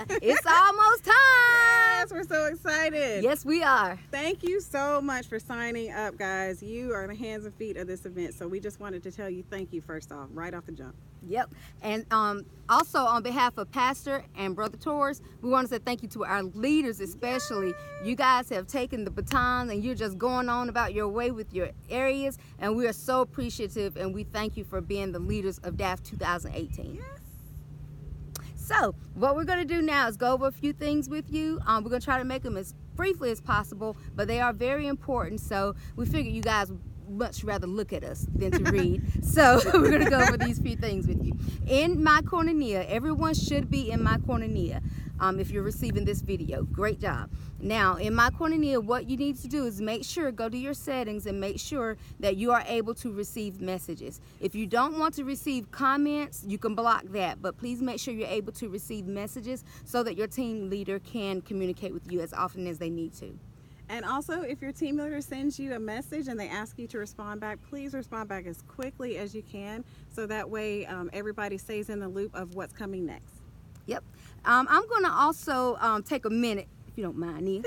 It's almost time. Yes, we're so excited. Yes, we are. Thank you so much for signing up, guys. You are the hands and feet of this event, so we just wanted to tell you thank you first off, right off the jump. Yep. And also on behalf of Pastor and Brother Torres, we want to say thank you to our leaders especially. You guys have taken the baton and you're just going on about your way with your areas, and we are so appreciative, and we thank you for being the leaders of Daff 2018. Yes. So what we're going to do now is go over a few things with you. We're going to try to make them as briefly as possible, but they are very important, so we figured you guys much rather look at us than to read. So we're going to go over these few things with you. In My Koinonia, everyone should be in My Koinonia if you're receiving this video. Great job. Now, in My Koinonia, what you need to do is make sure, go to your settings and make sure that you are able to receive messages. If you don't want to receive comments, you can block that, but please make sure you're able to receive messages so that your team leader can communicate with you as often as they need to. And also, if your team leader sends you a message and they ask you to respond back, please respond back as quickly as you can, so that way everybody stays in the loop of what's coming next. Yep. I'm going to also take a minute, if you don't mind, Nia,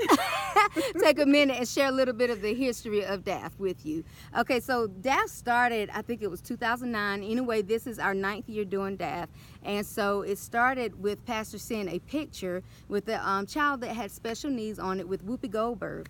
take a minute and share a little bit of the history of Daff with you. Okay, so Daff started, I think it was 2009. Anyway, this is our 9th year doing Daff. And so it started with Pastor seeing a picture with a child that had special needs on it with Whoopi Goldberg.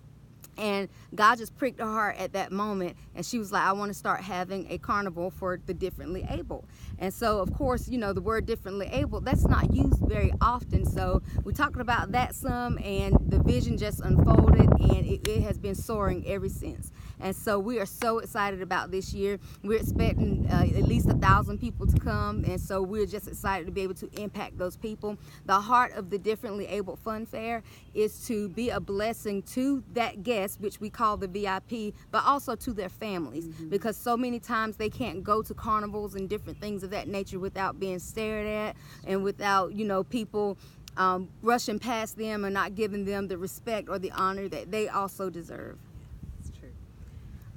And God just pricked her heart at that moment, and she was like, I want to start having a carnival for the differently able. And so, of course, you know, the word differently able, that's not used very often. So we talked about that some, and the vision just unfolded, and it has been soaring ever since. And so we are so excited about this year. We're expecting at least 1,000 people to come, and so we're just excited to be able to impact those people. The heart of the Differently Able Fun Fair is to be a blessing to that guest, which we call the VIP, but also to their families, because so many times they can't go to carnivals and different things of that nature without being stared at, and without, you know, people rushing past them and not giving them the respect or the honor that they also deserve. That's true.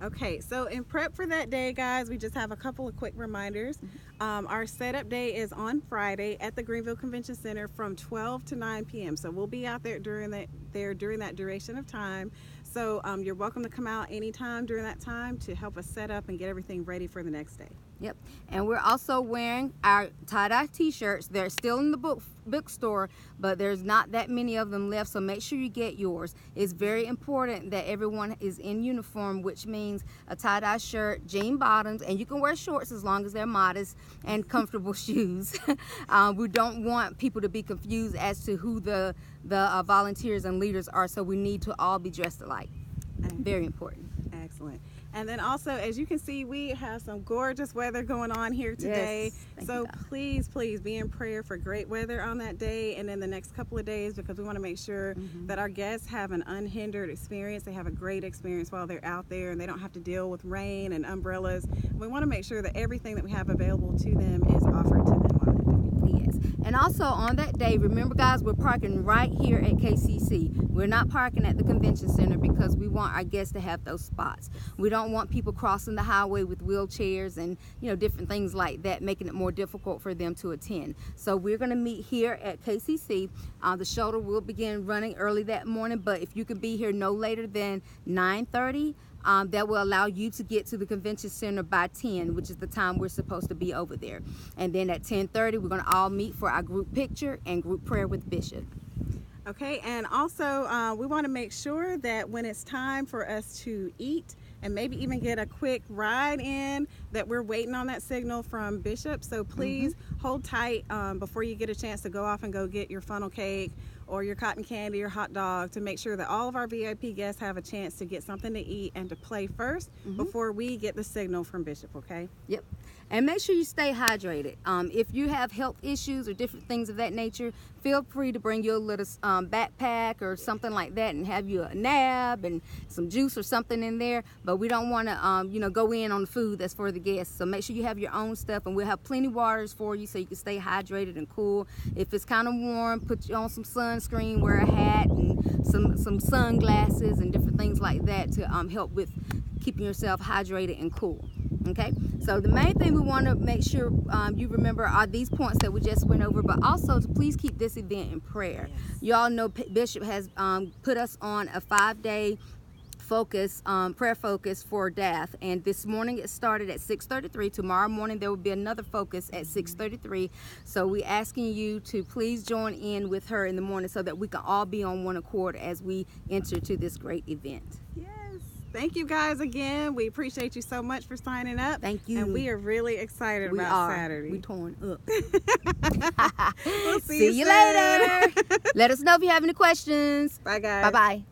Okay, so in prep for that day, guys, we just have a couple of quick reminders. Our setup day is on Friday at the Greenville Convention Center from 12 to 9 p.m. So we'll be out there during that duration of time. So you're welcome to come out anytime during that time to help us set up and get everything ready for the next day. Yep. And we're also wearing our tie-dye t-shirts. They're still in the bookstore, but there's not that many of them left, so make sure you get yours. It's very important that everyone is in uniform, which means a tie-dye shirt, jean bottoms, and you can wear shorts as long as they're modest, and comfortable shoes. We don't want people to be confused as to who the volunteers and leaders are, so we need to all be dressed alike. Very important. Excellent. And then also, as you can see, we have some gorgeous weather going on here today. Yes, so please be in prayer for great weather on that day and in the next couple of days, because we want to make sure that our guests have an unhindered experience. They have a great experience while they're out there, and they don't have to deal with rain and umbrellas. We want to make sure that everything that we have available to them is offered to them on that day. Yes. And also on that day, remember guys, we're parking right here at KCC. We're not parking at the convention center because we want our guests to have those spots. We don't want people crossing the highway with wheelchairs and, you know, different things like that, making it more difficult for them to attend. So we're going to meet here at KCC. The shuttle will begin running early that morning, but if you could be here no later than 9:30, that will allow you to get to the convention center by 10, which is the time we're supposed to be over there. And then at 10:30, we're going to all meet for our group picture and group prayer with Bishop. Okay, and also we want to make sure that when it's time for us to eat and maybe even get a quick ride in, that we're waiting on that signal from Bishop. So please hold tight before you get a chance to go off and go get your funnel cake or your cotton candy or hot dog, to make sure that all of our VIP guests have a chance to get something to eat and to play first before we get the signal from Bishop, okay? Yep. And make sure you stay hydrated. If you have health issues or different things of that nature, feel free to bring your little backpack or something like that and have you a nab and some juice or something in there. But we don't want to, you know, go in on the food that's for the guests. So make sure you have your own stuff, and we'll have plenty of waters for you so you can stay hydrated and cool. If it's kind of warm, put you on some sunscreen, wear a hat and some sunglasses and different things like that to help with keeping yourself hydrated and cool. Okay, so the main thing we want to make sure you remember are these points that we just went over, but also to please keep this event in prayer. Yes. Y'all know Bishop has put us on a 5-day focus, prayer focus for Daff, and this morning it started at 6:33. Tomorrow morning there will be another focus at 6:33. So we're asking you to please join in with her in the morning so that we can all be on one accord as we enter to this great event. Yes. Thank you guys again. We appreciate you so much for signing up. Thank you. And we are really excited about Saturday. We torn up. We'll see See you you soon. later. Let us know if you have any questions. Bye, guys. Bye-bye.